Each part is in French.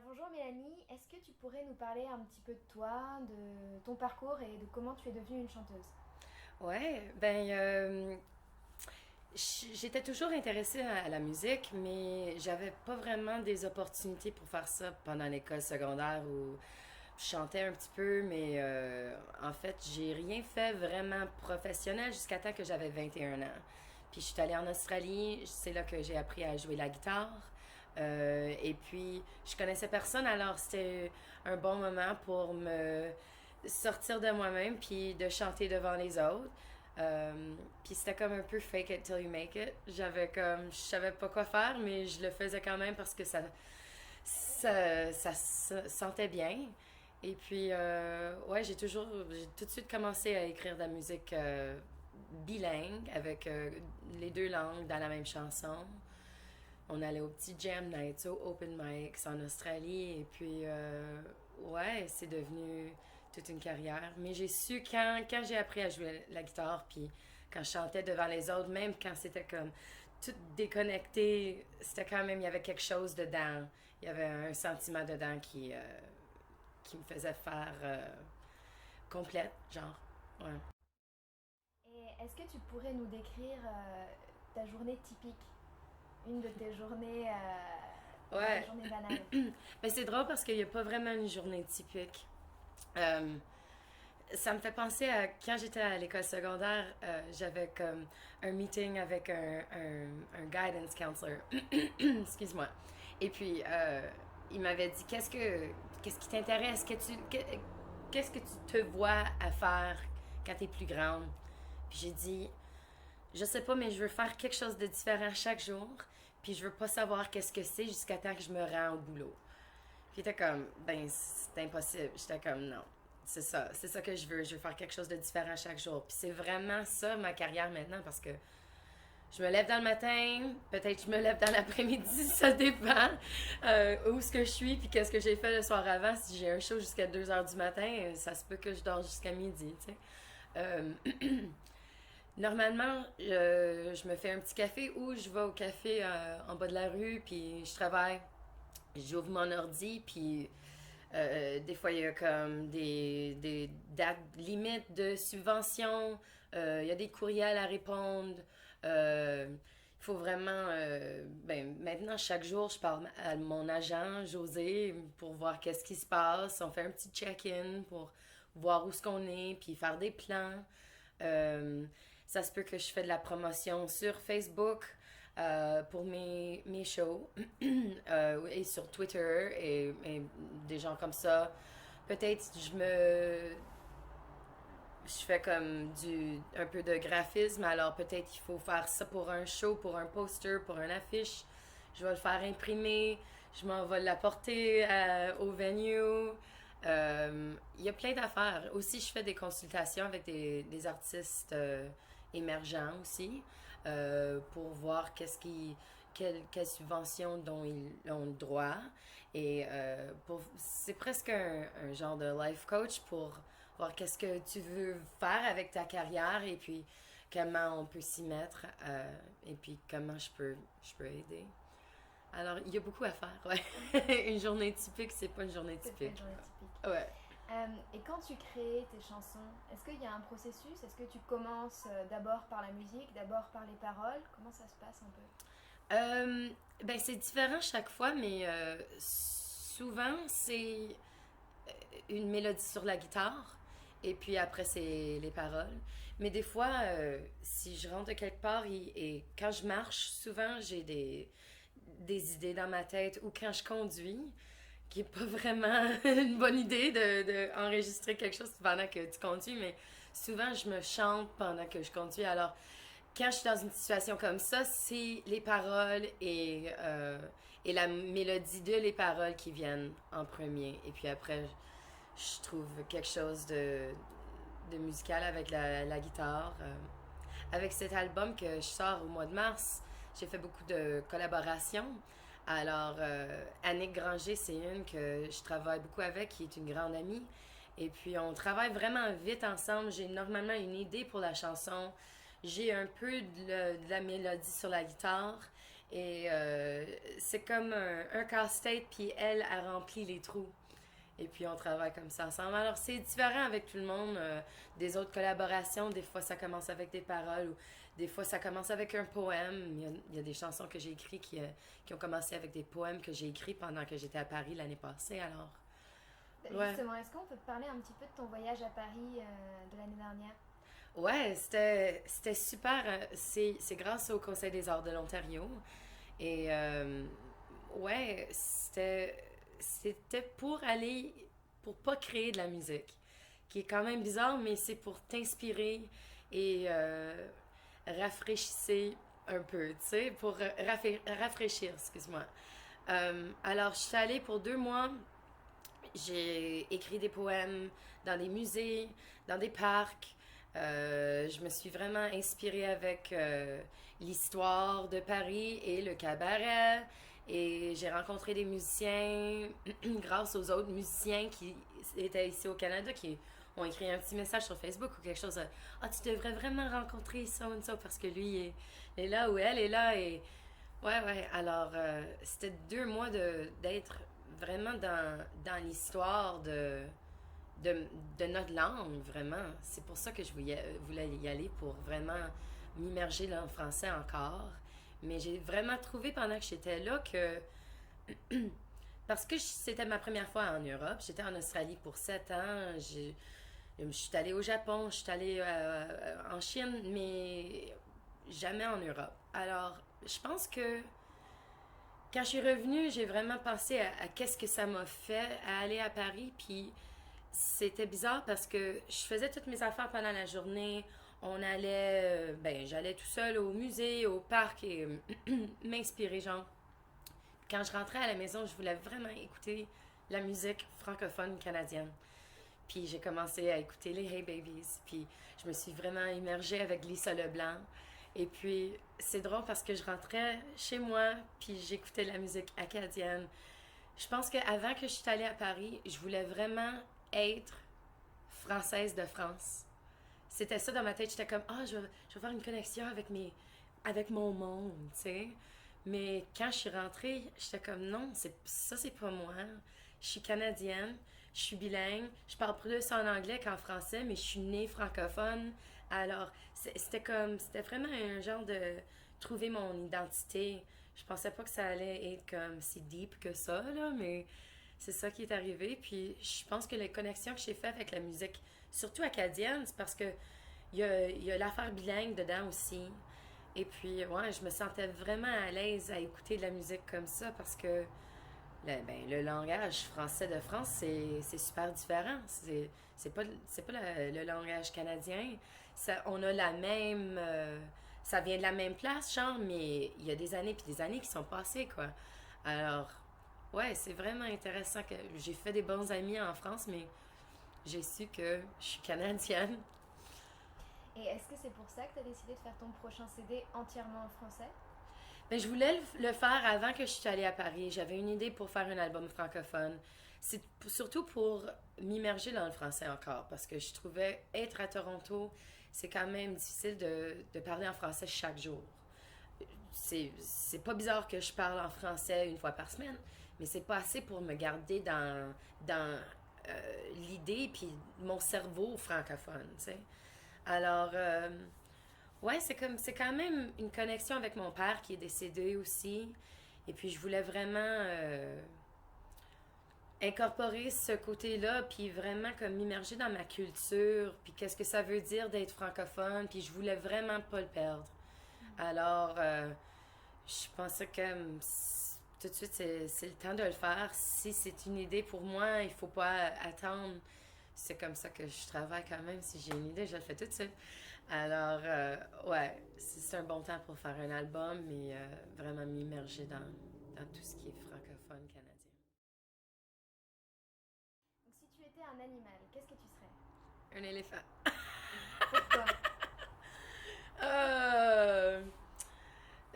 Bonjour Mélanie, est-ce que tu pourrais nous parler un petit peu de toi, de ton parcours et de comment tu es devenue une chanteuse? Ouais, j'étais toujours intéressée à la musique, mais j'avais pas vraiment des opportunités pour faire ça pendant l'école secondaire où je chantais un petit peu, mais en fait, j'ai rien fait vraiment professionnel jusqu'à temps que j'avais 21 ans. Puis je suis allée en Australie, c'est là que j'ai appris à jouer la guitare. Et puis, je connaissais personne, alors c'était un bon moment pour me sortir de moi-même puis de chanter devant les autres. Puis c'était comme un peu fake it till you make it. Je savais pas quoi faire, mais je le faisais quand même parce que ça se sentait bien. Et puis, ouais, j'ai tout de suite commencé à écrire de la musique bilingue avec les deux langues dans la même chanson. On allait au petit jam nights, au open mics en Australie. Et puis, ouais, c'est devenu toute une carrière. Mais j'ai su quand j'ai appris à jouer la guitare, puis quand je chantais devant les autres, même quand c'était comme tout déconnecté, c'était quand même, il y avait quelque chose dedans. Il y avait un sentiment dedans qui me faisait faire complète, genre. Ouais. Et est-ce que tu pourrais nous décrire ta journée typique, une de tes journées, ta Ouais. journée banale? Mais c'est drôle parce qu'il n'y a pas vraiment une journée typique. Euh, Ça me fait penser à quand j'étais à l'école secondaire, j'avais comme un meeting avec un guidance counselor. Excuse-moi. Et puis, il m'avait dit qu'est-ce qui t'intéresse? Qu'est-ce que tu te vois à faire quand tu es plus grande? Puis j'ai dit, je sais pas, mais je veux faire quelque chose de différent chaque jour. Puis je veux pas savoir qu'est-ce que c'est jusqu'à temps que je me rends au boulot. Puis il était comme, ben, c'est impossible. J'étais comme, non. C'est ça que je veux. Je veux faire quelque chose de différent chaque jour. Puis c'est vraiment ça ma carrière maintenant parce que je me lève dans le matin, peut-être je me lève dans l'après-midi, ça dépend où est-ce que je suis, puis qu'est-ce que j'ai fait le soir avant. Si j'ai un show jusqu'à 2 heures du matin, ça se peut que je dors jusqu'à midi, tu sais. Euh, Normalement, je me fais un petit café ou je vais au café en bas de la rue, puis je travaille. J'ouvre mon ordi, puis des fois, il y a comme des dates limites de subventions. Il y a des courriels à répondre. Il faut vraiment... ben, maintenant, chaque jour, je parle à mon agent, José, pour voir qu'est-ce qui se passe. On fait un petit check-in pour voir où est-ce qu'on est, puis faire des plans. Euh, Ça se peut que je fais de la promotion sur Facebook pour mes shows et sur Twitter et des gens comme ça. Peut-être je fais comme un peu de graphisme, alors peut-être il faut faire ça pour un show, pour un poster, pour une affiche. Je vais le faire imprimer, je m'en vais l'apporter au venue. Il y a plein d'affaires. Aussi, je fais des consultations avec des artistes émergents aussi pour voir quelles subventions dont ils ont le droit. Et c'est presque un genre de life coach pour voir qu'est-ce que tu veux faire avec ta carrière et puis comment on peut s'y mettre et puis comment je peux aider. Alors, il y a beaucoup à faire, ouais. Une journée typique, c'est pas une journée C'est pas une typique. journée typique. Ouais. Et quand tu crées tes chansons, est-ce qu'il y a un processus? Est-ce que tu commences d'abord par la musique, d'abord par les paroles? Comment ça se passe un peu? Euh, ben, c'est différent chaque fois, mais souvent, c'est une mélodie sur la guitare. Et puis après, c'est les paroles. Mais des fois, si je rentre de quelque part et quand je marche, souvent, j'ai des idées dans ma tête ou quand je conduis, qui est pas vraiment une bonne idée de enregistrer quelque chose pendant que tu conduis, mais souvent, je me chante pendant que je conduis. Alors, quand je suis dans une situation comme ça, c'est les paroles et la mélodie de les paroles qui viennent en premier. Et puis après, je trouve quelque chose de musical avec la guitare. Avec cet album que je sors au mois de mars, j'ai fait beaucoup de collaborations. Alors, Annick Granger, c'est une que je travaille beaucoup avec, qui est une grande amie. Et puis, on travaille vraiment vite ensemble. J'ai normalement une idée pour la chanson. J'ai un peu de la mélodie sur la guitare. Et c'est comme un casse-tête, puis elle a rempli les trous. Et puis on travaille comme ça ensemble. Alors c'est différent avec tout le monde. Des autres collaborations, des fois ça commence avec des paroles ou des fois ça commence avec un poème. Il y a des chansons que j'ai écrites qui ont commencé avec des poèmes que j'ai écrits pendant que j'étais à Paris l'année passée. Alors, ouais. Justement, est-ce qu'on peut te parler un petit peu de ton voyage à Paris de l'année dernière? Ouais, c'était super. C'est grâce au Conseil des arts de l'Ontario. Et ouais, c'était pour aller, pour pas créer de la musique, qui est quand même bizarre, mais c'est pour t'inspirer et rafraîchir un peu, tu sais, pour rafraîchir, excuse-moi. Alors, je suis allée pour 2 mois. J'ai écrit des poèmes dans des musées, dans des parcs. Je me suis vraiment inspirée avec l'histoire de Paris et le cabaret. Et j'ai rencontré des musiciens grâce aux autres musiciens qui étaient ici au Canada qui ont écrit un petit message sur Facebook ou quelque chose. Ah, tu devrais vraiment rencontrer ça ou ça parce que lui est là ou elle est là. Et ouais, ouais. Alors, c'était 2 mois d'être vraiment dans l'histoire de notre langue, vraiment. C'est pour ça que je voulais y aller, pour vraiment m'immerger dans le français encore. Mais j'ai vraiment trouvé pendant que j'étais là que... Parce que c'était ma première fois en Europe. J'étais en Australie pour 7 ans. Je suis allée au Japon, je suis allée en Chine, mais jamais en Europe. Alors, je pense que quand je suis revenue, j'ai vraiment pensé à qu'est-ce que ça m'a fait à aller à Paris. Puis c'était bizarre parce que je faisais toutes mes affaires pendant la journée. On allait, ben, j'allais tout seul au musée, au parc et m'inspirer, genre. Quand je rentrais à la maison, je voulais vraiment écouter la musique francophone canadienne. Puis j'ai commencé à écouter les Hey Babies. Puis je me suis vraiment immergée avec Lisa Leblanc. Et puis c'est drôle parce que je rentrais chez moi, puis j'écoutais la musique acadienne. Je pense qu'avant que je suis allée à Paris, je voulais vraiment être française de France. C'était ça dans ma tête. J'étais comme, je vais faire une connexion avec mon monde, tu sais. Mais quand je suis rentrée, j'étais comme, non, c'est pas moi. Je suis canadienne, je suis bilingue, je parle plus en anglais qu'en français, mais je suis née francophone. Alors, c'était vraiment un genre de trouver mon identité. Je pensais pas que ça allait être comme si deep que ça, là, mais c'est ça qui est arrivé. Puis je pense que les connexions que j'ai faites avec la musique, surtout acadienne, c'est parce que il y a l'affaire bilingue dedans aussi. Et puis, ouais, je me sentais vraiment à l'aise à écouter de la musique comme ça parce que le langage français de France, c'est super différent. C'est pas le langage canadien. On a la même... ça vient de la même place, genre, mais il y a des années puis des années qui sont passées, quoi. Alors, ouais, c'est vraiment intéressant que j'ai fait des bons amis en France, mais j'ai su que je suis canadienne. Et est-ce que c'est pour ça que tu as décidé de faire ton prochain CD entièrement en français? Mais je voulais le faire avant que je suis allée à Paris. J'avais une idée pour faire un album francophone. C'est surtout pour m'immerger dans le français encore, parce que je trouvais être à Toronto, c'est quand même difficile de parler en français chaque jour. C'est pas bizarre que je parle en français une fois par semaine, mais c'est pas assez pour me garder dans l'idée puis mon cerveau francophone, tu sais. Alors, ouais, c'est quand même une connexion avec mon père qui est décédé aussi. Et puis, je voulais vraiment incorporer ce côté-là, puis vraiment comme m'immerger dans ma culture, puis qu'est-ce que ça veut dire d'être francophone, puis je voulais vraiment pas le perdre. Alors, je pensais que tout de suite, c'est le temps de le faire. Si c'est une idée pour moi, il faut pas attendre. C'est comme ça que je travaille quand même. Si j'ai une idée, je le fais tout de suite. Alors, ouais, c'est un bon temps pour faire un album, mais vraiment m'immerger dans tout ce qui est francophone canadien. Donc si tu étais un animal, qu'est-ce que tu serais? Un éléphant. Pourquoi? Euh...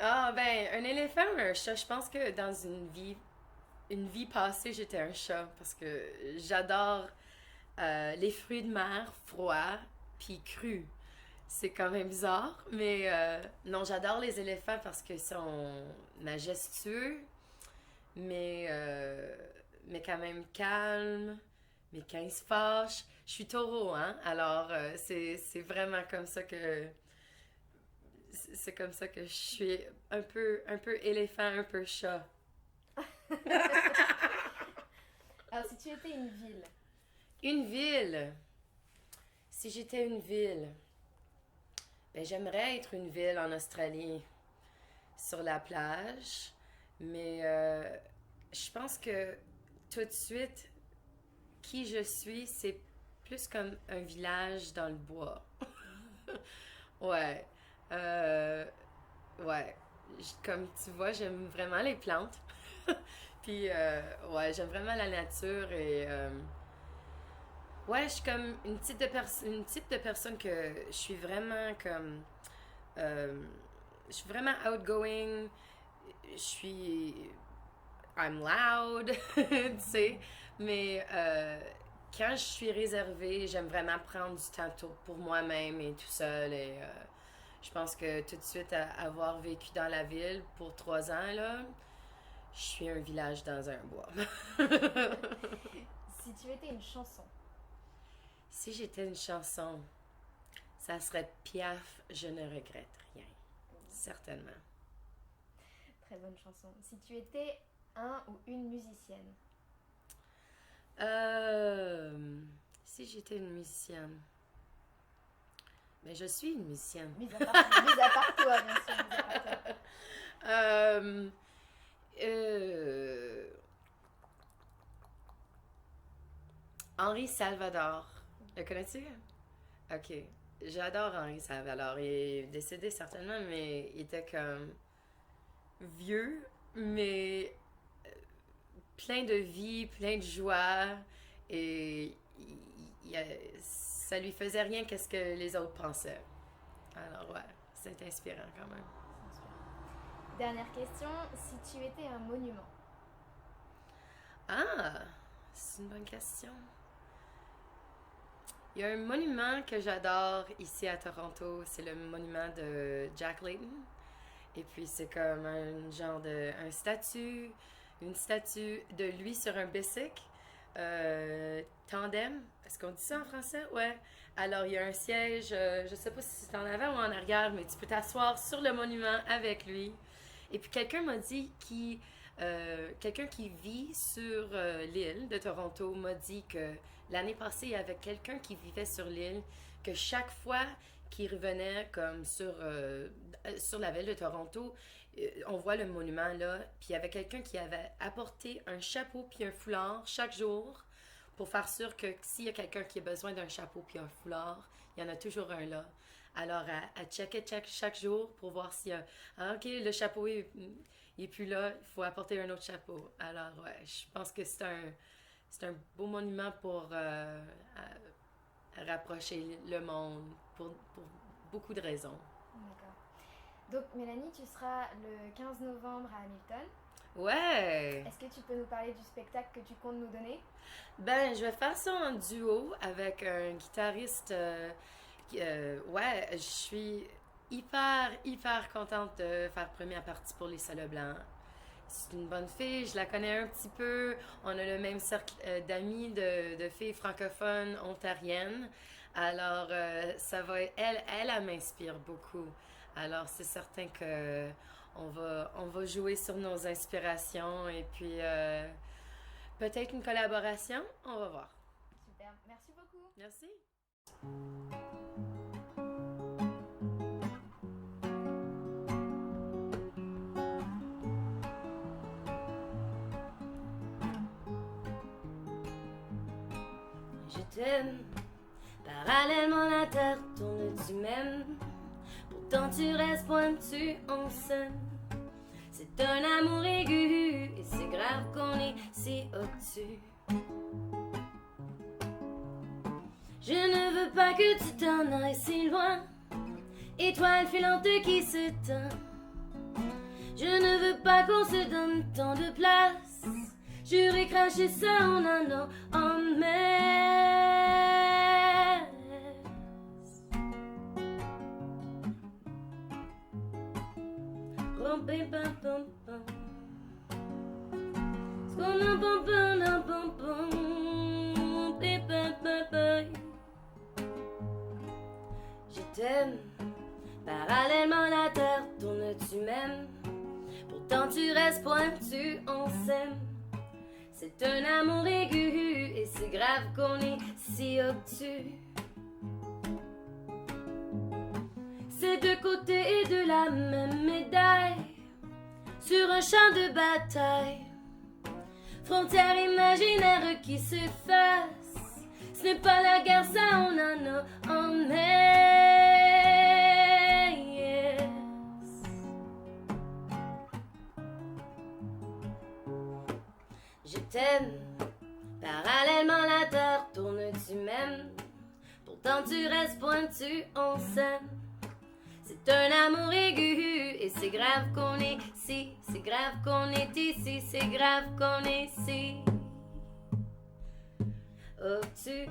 Ah, ben, un éléphant ou un chat, je pense que dans une vie passée, j'étais un chat parce que j'adore les fruits de mer froids puis crus. C'est quand même bizarre, mais non, j'adore les éléphants parce qu'ils sont majestueux, mais quand même calmes. Mais quand ils se fâchent, je suis taureau, hein? Alors, c'est vraiment comme ça que... C'est comme ça que je suis un peu éléphant, un peu chat. Alors, si tu étais une ville, Une ville. Si j'étais une ville, ben j'aimerais être une ville en Australie, sur la plage, mais je pense que tout de suite, qui je suis, c'est plus comme un village dans le bois. Ouais. Euh, ouais. Comme tu vois, j'aime vraiment les plantes. Puis, ouais, j'aime vraiment la nature et ouais, je suis comme une type de personne que je suis vraiment comme euh, je suis vraiment outgoing, je suis I'm loud, tu sais, mais quand je suis réservée, j'aime vraiment prendre du temps pour moi-même et tout seul et je pense que tout de suite avoir vécu dans la ville pour 3 ans là, je suis un village dans un bois. si tu étais une chanson, Si j'étais une chanson, ça serait Piaf, je ne regrette rien. Certainement. très bonne chanson. Si tu étais un ou une musicienne, Si j'étais une musicienne. Mais je suis une musicienne. mis à part toi, bien sûr, mis à part toi. Euh, euh, Henri Salvador. Le connais-tu? Ok. J'adore Henri Salvador. Il est décédé certainement, mais il était comme vieux, mais plein de vie, plein de joie. Et ça lui faisait rien qu'est-ce que les autres pensaient. Alors ouais, c'est inspirant quand même. Dernière question, si tu étais un monument, Ah, c'est une bonne question. Il y a un monument que j'adore ici à Toronto, c'est le monument de Jack Layton. Et puis c'est comme un genre de une statue de lui sur un bicycle, tandem. Est-ce qu'on dit ça en français? Ouais. Alors il y a un siège, je sais pas si c'est en avant ou en arrière, mais tu peux t'asseoir sur le monument avec lui. Et puis quelqu'un qui vit sur l'île de Toronto m'a dit que l'année passée, il y avait quelqu'un qui vivait sur l'île, que chaque fois qu'il revenait comme sur la ville de Toronto, on voit le monument là, puis il y avait quelqu'un qui avait apporté un chapeau puis un foulard chaque jour pour faire sûr que s'il y a quelqu'un qui a besoin d'un chapeau puis un foulard, il y en a toujours un là. Alors, à checker chaque jour pour voir s'il y a... Ah, OK, le chapeau il est plus là, il faut apporter un autre chapeau. Alors, ouais, je pense que c'est un beau monument pour rapprocher le monde pour beaucoup de raisons. d'accord. Donc Mélanie, tu seras le 15 novembre à Hamilton. Ouais! Est-ce que tu peux nous parler du spectacle que tu comptes nous donner? Ben, je vais faire ça en duo avec un guitariste. Ouais, je suis hyper contente de faire première partie pour les Sols Blancs. C'est une bonne fille, je la connais un petit peu. On a le même cercle d'amis de filles francophones ontariennes. Alors, elle m'inspire beaucoup. Alors, c'est certain que on va jouer sur nos inspirations et puis peut-être une collaboration. On va voir. Super, merci beaucoup. Merci. Je t'aime, parallèlement la terre tourne du même. Pourtant tu restes pointu en scène. C'est un amour aigu et c'est grave qu'on est si au-dessus. Je ne veux pas que tu t'en ailles si loin, étoile filante qui s'éteint. Je ne veux pas qu'on se donne tant de place. J'aurais craché ça en un an en mai. bum, bim, bum, bum, bum. Bum, bum, bum, bum, bum, bim, bum, bum, bum. Je t'aime, parallèlement la terre tourne, tu m'aimes. Pourtant tu restes pointu, on s'aime. C'est un amour aigu et c'est grave qu'on est si obtus. C'est deux côtés de la même médaille, sur un champ de bataille. Frontières imaginaires qui s'effacent. Ce n'est pas la guerre, ça on en a en yes. Je t'aime, parallèlement la terre tourne, tu m'aimes. Pourtant tu restes pointu, on s'aime. C'est un amour aigu et c'est grave qu'on est ici, c'est grave qu'on est ici, c'est grave qu'on est ici. Obtus.